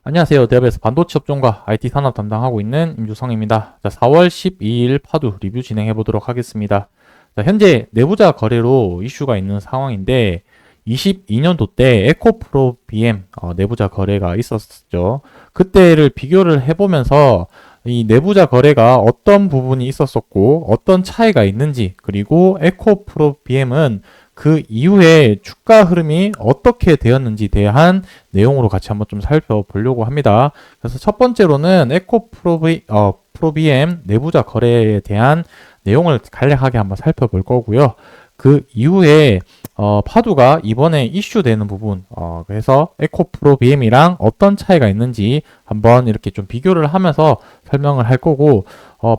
안녕하세요. 대업에서 반도체 업종과 IT 산업 담당하고 있는 임주성입니다. 자, 4월 12일 파두 리뷰 진행해 보도록 하겠습니다. 자, 현재 내부자 거래로 이슈가 있는 상황인데 22년도 때 에코프로 BM 내부자 거래가 있었죠. 그때를 비교를 해보면서 이 내부자 거래가 어떤 부분이 있었었고 어떤 차이가 있는지, 그리고 에코프로 BM은 그 이후에 주가 흐름이 어떻게 되었는지 대한 내용으로 같이 한번 좀 살펴보려고 합니다. 그래서 첫 번째로는 프로비엠 내부자 거래에 대한 내용을 간략하게 한번 살펴볼 거고요. 그 이후에 파두가 이번에 이슈되는 부분, 그래서 에코프로비엠이랑 어떤 차이가 있는지 한번 이렇게 좀 비교를 하면서 설명을 할 거고,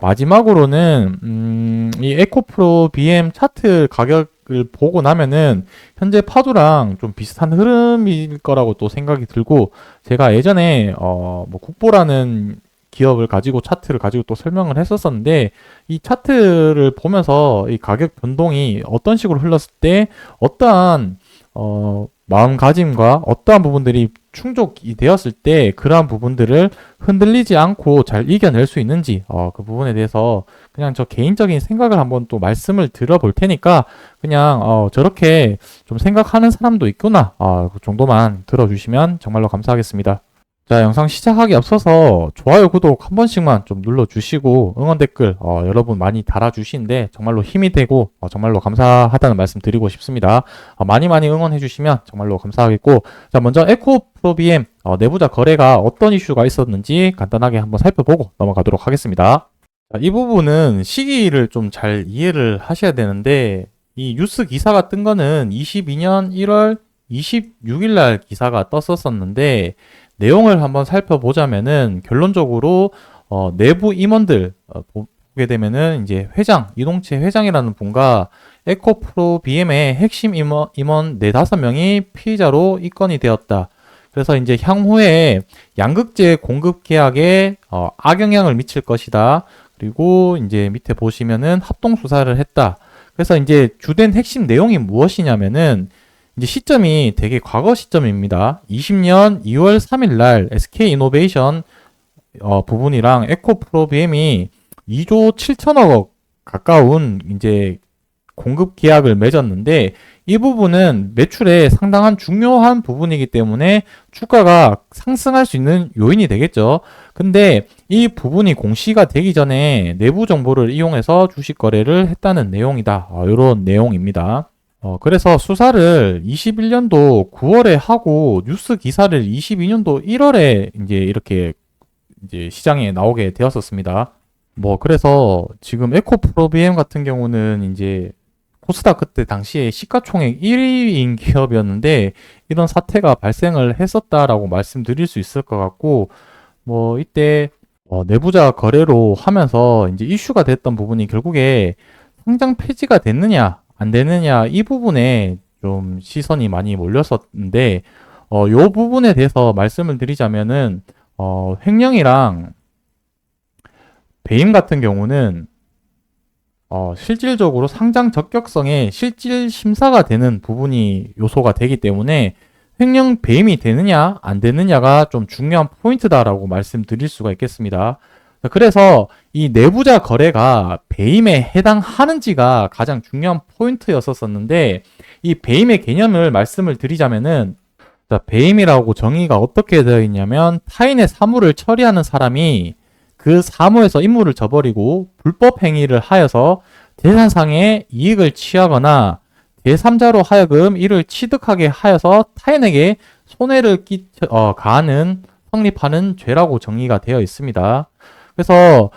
마지막으로는 이 에코프로비엠 차트 가격을 보고 나면은 현재 파두랑 좀 비슷한 흐름일 거라고 또 생각이 들고, 제가 예전에 뭐 국보라는 기업을 가지고 차트를 가지고 또 설명을 했었었는데, 이 차트를 보면서 이 가격 변동이 어떤 식으로 흘렀을 때 어떠한 마음가짐과 어떠한 부분들이 충족이 되었을 때 그러한 부분들을 흔들리지 않고 잘 이겨낼 수 있는지, 그 부분에 대해서 그냥 저 개인적인 생각을 한번 또 말씀을 드려볼 테니까 그냥 저렇게 좀 생각하는 사람도 있구나, 그 정도만 들어주시면 정말로 감사하겠습니다. 자, 영상 시작하기 앞서서 좋아요, 구독 한 번씩만 좀 눌러주시고 응원 댓글 여러분 많이 달아주시는데 정말로 힘이 되고 정말로 감사하다는 말씀 드리고 싶습니다. 많이 많이 응원해 주시면 정말로 감사하겠고, 자, 먼저 에코프로비엠 내부자 거래가 어떤 이슈가 있었는지 간단하게 한번 살펴보고 넘어가도록 하겠습니다. 자, 이 부분은 시기를 좀 잘 이해를 하셔야 되는데, 이 뉴스 기사가 뜬 거는 22년 1월 26일 날 기사가 떴었었는데, 내용을 한번 살펴보자면은 결론적으로 내부 임원들 보게 되면은 이제 회장, 이동채 회장이라는 분과 에코프로 BM의 핵심 임원 4, 5명이 피의자로 입건이 되었다. 그래서 이제 향후에 양극재 공급 계약에 악영향을 미칠 것이다. 그리고 이제 밑에 보시면은 합동 수사를 했다. 그래서 이제 주된 핵심 내용이 무엇이냐면은, 이제 시점이 되게 과거 시점입니다. 20년 2월 3일 날 SK이노베이션 부분이랑 에코프로비엠이 2조 7천억 가까운 이제 공급 계약을 맺었는데, 이 부분은 매출에 상당한 중요한 부분이기 때문에 주가가 상승할 수 있는 요인이 되겠죠. 근데 이 부분이 공시가 되기 전에 내부 정보를 이용해서 주식 거래를 했다는 내용이다. 이런 내용입니다. 그래서 수사를 21년도 9월에 하고 뉴스 기사를 22년도 1월에 이제 이렇게 이제 시장에 나오게 되었었습니다. 뭐 그래서 지금 에코프로비엠 같은 경우는 이제 코스닥 그때 당시에 시가총액 1위인 기업이었는데 이런 사태가 발생을 했었다라고 말씀드릴 수 있을 것 같고, 뭐 이때 내부자 거래로 하면서 이제 이슈가 됐던 부분이 결국에 상장 폐지가 됐느냐 안 되느냐, 이 부분에 좀 시선이 많이 몰렸었는데, 요 부분에 대해서 말씀을 드리자면은, 횡령이랑 배임 같은 경우는, 실질적으로 상장 적격성에 실질 심사가 되는 부분이 요소가 되기 때문에, 횡령 배임이 되느냐, 안 되느냐가 좀 중요한 포인트다라고 말씀드릴 수가 있겠습니다. 그래서 이 내부자 거래가 배임에 해당하는지가 가장 중요한 포인트였었는데, 이 배임의 개념을 말씀을 드리자면은, 자, 배임이라고 정의가 어떻게 되어 있냐면, 타인의 사물을 처리하는 사람이 그 사무에서 임무를 저버리고 불법 행위를 하여서 재산상의 이익을 취하거나 제3자로 하여금 이를 취득하게 하여서 타인에게 손해를 가하는, 성립하는 죄라고 정의가 되어 있습니다. 그래서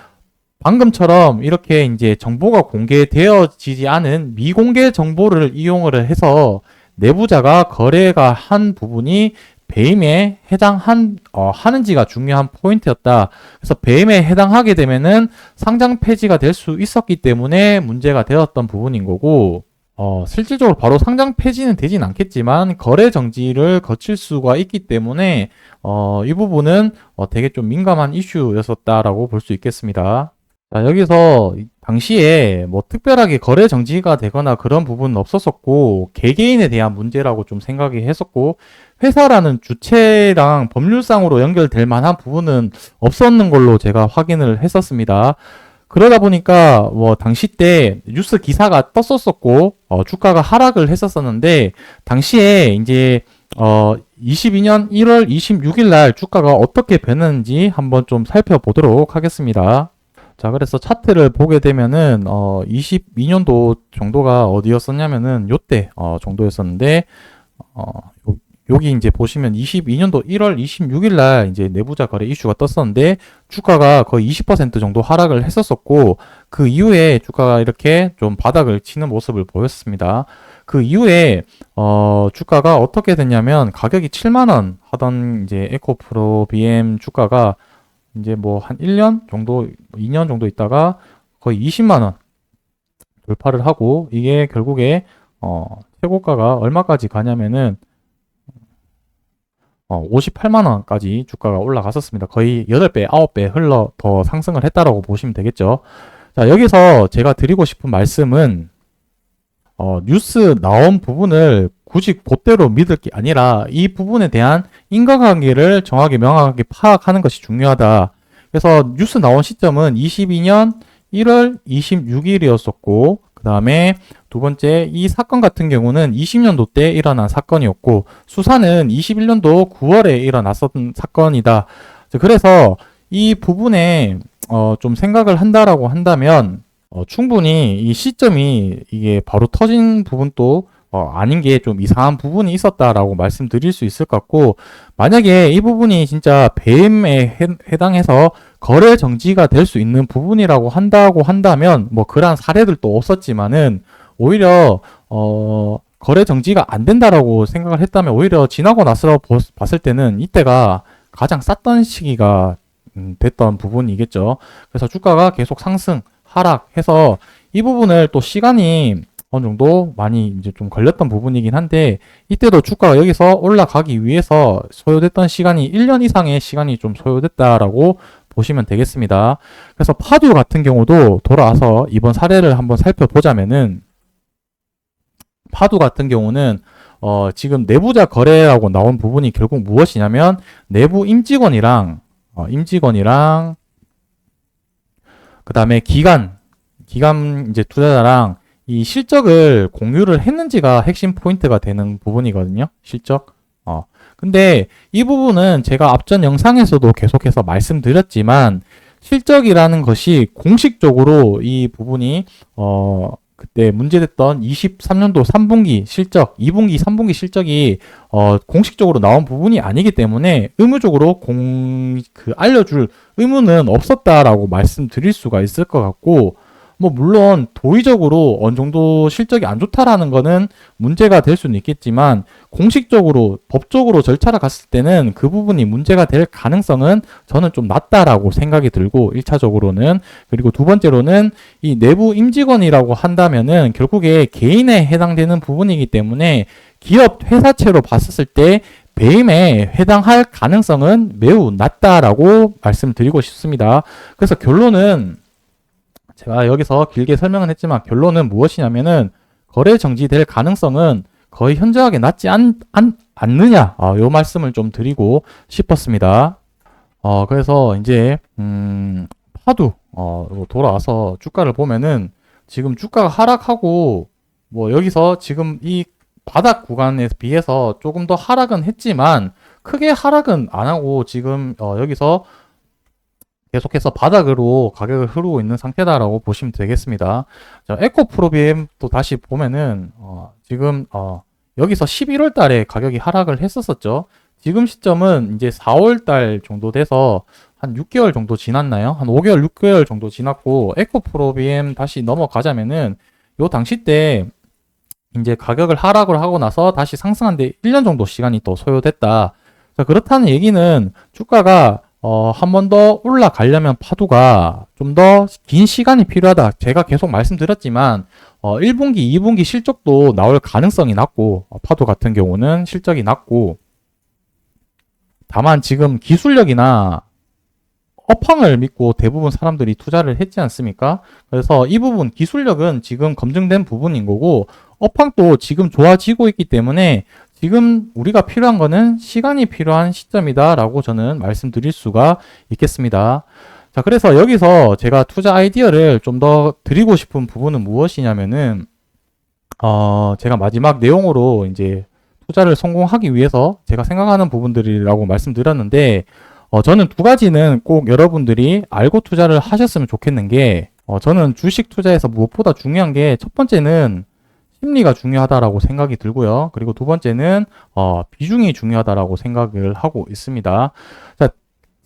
방금처럼 이렇게 이제 정보가 공개되어지지 않은 미공개 정보를 이용을 해서 내부자가 거래가 한 부분이 배임에 하는지가 중요한 포인트였다. 그래서 배임에 해당하게 되면은 상장 폐지가 될 수 있었기 때문에 문제가 되었던 부분인 거고, 실질적으로 바로 상장 폐지는 되진 않겠지만 거래 정지를 거칠 수가 있기 때문에 이 부분은 되게 좀 민감한 이슈였었다라고 볼 수 있겠습니다. 자, 여기서 당시에 뭐 특별하게 거래 정지가 되거나 그런 부분은 없었었고, 개개인에 대한 문제라고 좀 생각이 했었고, 회사라는 주체랑 법률상으로 연결될 만한 부분은 없었는 걸로 제가 확인을 했었습니다. 그러다 보니까 뭐 당시 때 뉴스 기사가 떴었었고, 주가가 하락을 했었었는데, 당시에 이제 22년 1월 26일 날 주가가 어떻게 변했는지 한번 좀 살펴보도록 하겠습니다. 자, 그래서 차트를 보게 되면은 22년도 정도가 어디였었냐면은 요때 정도였었는데, 여기 이제 보시면 22년도 1월 26일 날 이제 내부자 거래 이슈가 떴었는데, 주가가 거의 20% 정도 하락을 했었었고, 그 이후에 주가가 이렇게 좀 바닥을 치는 모습을 보였습니다. 그 이후에 주가가 어떻게 됐냐면, 가격이 7만 원 하던 이제 에코프로 BM 주가가 이제 뭐 한 1년 정도, 2년 정도 있다가 거의 20만 원 돌파를 하고, 이게 결국에 최고가가 얼마까지 가냐면은 58만 원까지 주가가 올라갔었습니다. 거의 8배, 9배 흘러 더 상승을 했다라고 보시면 되겠죠. 자, 여기서 제가 드리고 싶은 말씀은 뉴스 나온 부분을 굳이 그대로 믿을 게 아니라 이 부분에 대한 인과관계를 정확히 명확하게 파악하는 것이 중요하다. 그래서 뉴스 나온 시점은 22년 1월 26일이었었고, 그 다음에 두 번째, 이 사건 같은 경우는 20년도 때 일어난 사건이었고, 수사는 21년도 9월에 일어났었던 사건이다. 그래서 이 부분에 좀 생각을 한다라고 한다면, 충분히 이 시점이 이게 바로 터진 부분도 아닌 게 좀 이상한 부분이 있었다라고 말씀드릴 수 있을 것 같고, 만약에 이 부분이 진짜 배임에 해당해서 거래 정지가 될 수 있는 부분이라고 한다면 뭐 그러한 사례들도 없었지만은, 오히려 거래 정지가 안 된다라고 생각을 했다면 오히려 지나고 나서 봤을 때는 이때가 가장 쌌던 시기가 됐던 부분이겠죠. 그래서 주가가 계속 상승 하락해서 이 부분을 또 시간이 어느 정도 많이 이제 좀 걸렸던 부분이긴 한데, 이때도 주가가 여기서 올라가기 위해서 소요됐던 시간이 1년 이상의 시간이 좀 소요됐다라고 보시면 되겠습니다. 그래서 파듀 같은 경우도 돌아와서 이번 사례를 한번 살펴보자면은, 파듀 같은 경우는 지금 내부자 거래라고 나온 부분이 결국 무엇이냐면, 내부 임직원이랑 그 다음에 기관 이제 투자자랑 이 실적을 공유를 했는지가 핵심 포인트가 되는 부분이거든요. 실적. 근데 이 부분은 제가 앞전 영상에서도 계속해서 말씀드렸지만, 실적이라는 것이 공식적으로 이 부분이 그때 문제됐던 23년도 3분기 실적, 2분기, 3분기 실적이 공식적으로 나온 부분이 아니기 때문에 의무적으로 알려줄 의무는 없었다라고 말씀드릴 수가 있을 것 같고, 뭐 물론 도의적으로 어느 정도 실적이 안 좋다라는 거는 문제가 될 수는 있겠지만, 공식적으로 법적으로 절차를 갔을 때는 그 부분이 문제가 될 가능성은 저는 좀 낮다라고 생각이 들고, 1차적으로는. 그리고 두 번째로는 이 내부 임직원이라고 한다면은 결국에 개인에 해당되는 부분이기 때문에 기업 회사채로 봤을 때 배임에 해당할 가능성은 매우 낮다라고 말씀드리고 싶습니다. 그래서 결론은, 제가 여기서 길게 설명은 했지만 결론은 무엇이냐면은, 거래 정지될 가능성은 거의 현저하게 낮지 않느냐, 요 말씀을 좀 드리고 싶었습니다. 그래서 이제 파두 돌아와서 주가를 보면은, 지금 주가가 하락하고 뭐 여기서 지금 이 바닥 구간에 비해서 조금 더 하락은 했지만 크게 하락은 안 하고 지금 여기서 계속해서 바닥으로 가격을 흐르고 있는 상태다라고 보시면 되겠습니다. 자, 에코프로비엠 또 다시 보면은 지금 여기서 11월 달에 가격이 하락을 했었었죠. 지금 시점은 이제 4월 달 정도 돼서 한 6개월 정도 지났나요? 한 5개월, 6개월 정도 지났고, 에코프로비엠 다시 넘어가자면은 요 당시 때 이제 가격을 하락을 하고 나서 다시 상승한데 1년 정도 시간이 또 소요됐다. 자, 그렇다는 얘기는 주가가 한 번 더 올라가려면 파도가 좀 더 긴 시간이 필요하다. 제가 계속 말씀드렸지만 1분기, 2분기 실적도 나올 가능성이 낮고, 파도 같은 경우는 실적이 낮고, 다만 지금 기술력이나 업황을 믿고 대부분 사람들이 투자를 했지 않습니까? 그래서 이 부분 기술력은 지금 검증된 부분인 거고 업황도 지금 좋아지고 있기 때문에 지금 우리가 필요한 거는 시간이 필요한 시점이다라고 저는 말씀드릴 수가 있겠습니다. 자, 그래서 여기서 제가 투자 아이디어를 좀 더 드리고 싶은 부분은 무엇이냐면은 제가 마지막 내용으로 이제 투자를 성공하기 위해서 제가 생각하는 부분들이라고 말씀드렸는데 저는 두 가지는 꼭 여러분들이 알고 투자를 하셨으면 좋겠는 게 저는 주식 투자에서 무엇보다 중요한 게 첫 번째는 심리가 중요하다라고 생각이 들고요. 그리고 두 번째는 비중이 중요하다라고 생각을 하고 있습니다. 자,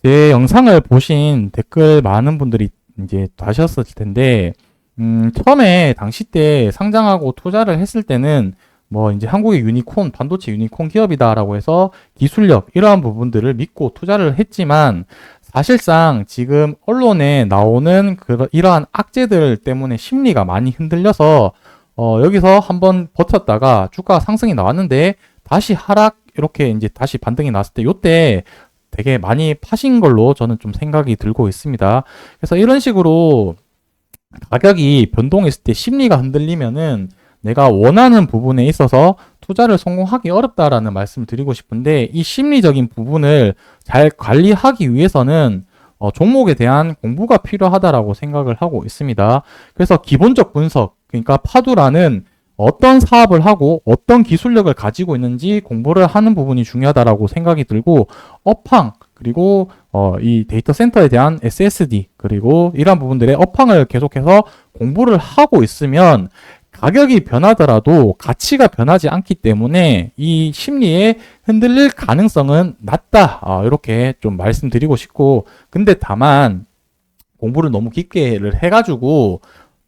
제 영상을 보신 댓글 많은 분들이 이제 하셨을 텐데 처음에 당시 때 상장하고 투자를 했을 때는 뭐 이제 한국의 유니콘, 반도체 유니콘 기업이다라고 해서 기술력 이러한 부분들을 믿고 투자를 했지만 사실상 지금 언론에 나오는 이러한 악재들 때문에 심리가 많이 흔들려서 여기서 한번 버텼다가 주가 상승이 나왔는데 다시 하락 이렇게 이제 다시 반등이 났을 때 요때 되게 많이 파신 걸로 저는 좀 생각이 들고 있습니다. 그래서 이런 식으로 가격이 변동했을 때 심리가 흔들리면은 내가 원하는 부분에 있어서 투자를 성공하기 어렵다라는 말씀을 드리고 싶은데 이 심리적인 부분을 잘 관리하기 위해서는 종목에 대한 공부가 필요하다라고 생각을 하고 있습니다. 그래서 기본적 분석, 그러니까 파두라는 어떤 사업을 하고 어떤 기술력을 가지고 있는지 공부를 하는 부분이 중요하다라고 생각이 들고 업황 그리고 이 데이터 센터에 대한 SSD 그리고 이러한 부분들의 업황을 계속해서 공부를 하고 있으면 가격이 변하더라도 가치가 변하지 않기 때문에 이 심리에 흔들릴 가능성은 낮다. 이렇게 좀 말씀드리고 싶고 근데 다만 공부를 너무 깊게를 해가지고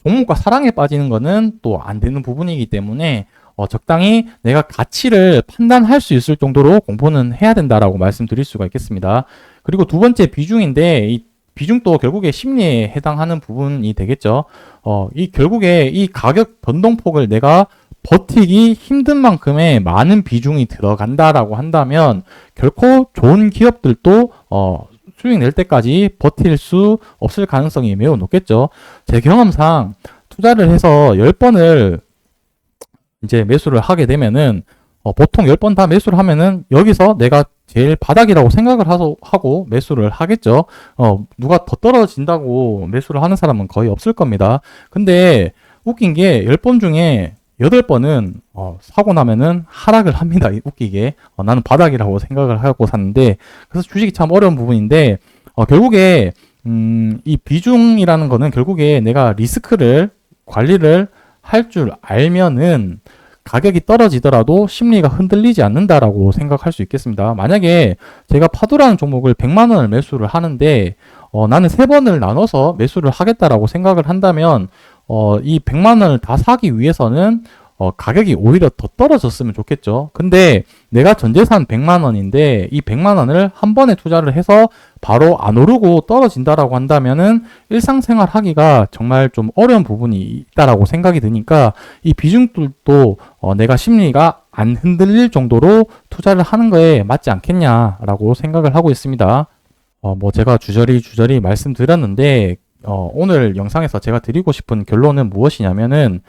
종목과 사랑에 빠지는 거는 또 안 되는 부분이기 때문에 적당히 내가 가치를 판단할 수 있을 정도로 공부는 해야 된다라고 말씀드릴 수가 있겠습니다. 그리고 두 번째 비중인데 이 비중도 결국에 심리에 해당하는 부분이 되겠죠. 이 결국에 이 가격 변동폭을 내가 버티기 힘든 만큼의 많은 비중이 들어간다라고 한다면 결코 좋은 기업들도 수익 낼 때까지 버틸 수 없을 가능성이 매우 높겠죠. 제 경험상 투자를 해서 10번을 이제 매수를 하게 되면은 보통 10번 다 매수를 하면은 여기서 내가 제일 바닥이라고 생각을 하고 매수를 하겠죠. 누가 더 떨어진다고 매수를 하는 사람은 거의 없을 겁니다. 근데 웃긴 게 10번 중에 8번은 사고 나면은 하락을 합니다. 웃기게. 나는 바닥이라고 생각을 하고 샀는데 그래서 주식이 참 어려운 부분인데 결국에 이 비중이라는 거는 결국에 내가 리스크를 관리를 할 줄 알면은 가격이 떨어지더라도 심리가 흔들리지 않는다라고 생각할 수 있겠습니다. 만약에 제가 파도라는 종목을 100만 원을 매수를 하는데 나는 3번을 나눠서 매수를 하겠다라고 생각을 한다면 이 100만 원을 다 사기 위해서는 가격이 오히려 더 떨어졌으면 좋겠죠. 근데 내가 전재산 100만 원인데 이 100만 원을 한 번에 투자를 해서 바로 안 오르고 떨어진다라고 한다면은 일상생활 하기가 정말 좀 어려운 부분이 있다라고 생각이 드니까 이 비중들도 내가 심리가 안 흔들릴 정도로 투자를 하는 거에 맞지 않겠냐라고 생각을 하고 있습니다. 뭐 제가 주저리 말씀드렸는데 오늘 영상에서 제가 드리고 싶은 결론은 무엇이냐면은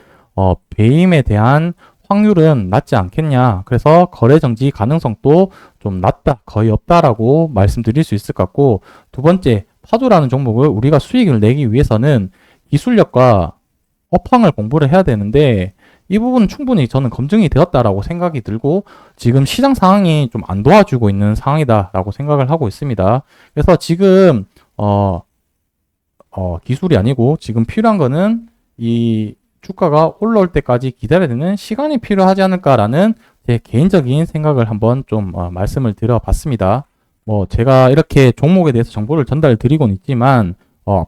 배임에 대한 확률은 낮지 않겠냐. 그래서 거래 정지 가능성도 좀 낮다, 거의 없다라고 말씀드릴 수 있을 것 같고 두 번째, 파도라는 종목을 우리가 수익을 내기 위해서는 기술력과 업황을 공부를 해야 되는데 이 부분은 충분히 저는 검증이 되었다라고 생각이 들고 지금 시장 상황이 좀 안 도와주고 있는 상황이다라고 생각을 하고 있습니다. 그래서 지금 기술이 아니고 지금 필요한 거는 이 주가가 올라올 때까지 기다려야 되는 시간이 필요하지 않을까라는 제 개인적인 생각을 한번 좀 말씀을 드려봤습니다. 뭐 제가 이렇게 종목에 대해서 정보를 전달드리고는 있지만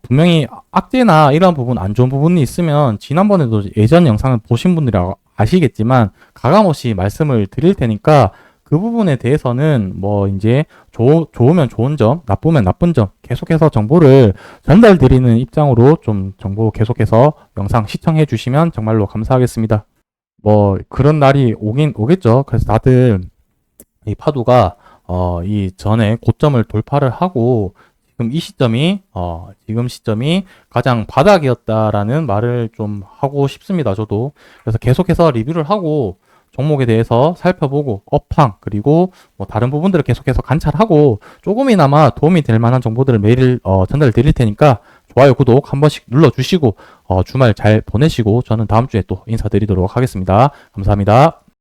분명히 악재나 이런 부분 안 좋은 부분이 있으면 지난번에도 예전 영상을 보신 분들이 아시겠지만 가감없이 말씀을 드릴 테니까 그 부분에 대해서는 뭐 이제 좋으면 좋은 점, 나쁘면 나쁜 점 계속해서 정보를 전달드리는 입장으로 좀 정보 계속해서 영상 시청해 주시면 정말로 감사하겠습니다. 뭐 그런 날이 오긴 오겠죠. 그래서 다들 이 파도가 이 전에 고점을 돌파를 하고 지금 시점이 가장 바닥이었다라는 말을 좀 하고 싶습니다. 저도. 그래서 계속해서 리뷰를 하고 종목에 대해서 살펴보고 업황 그리고 뭐 다른 부분들을 계속해서 관찰하고 조금이나마 도움이 될 만한 정보들을 매일 전달 드릴 테니까 좋아요, 구독 한 번씩 눌러주시고 주말 잘 보내시고 저는 다음 주에 또 인사드리도록 하겠습니다. 감사합니다.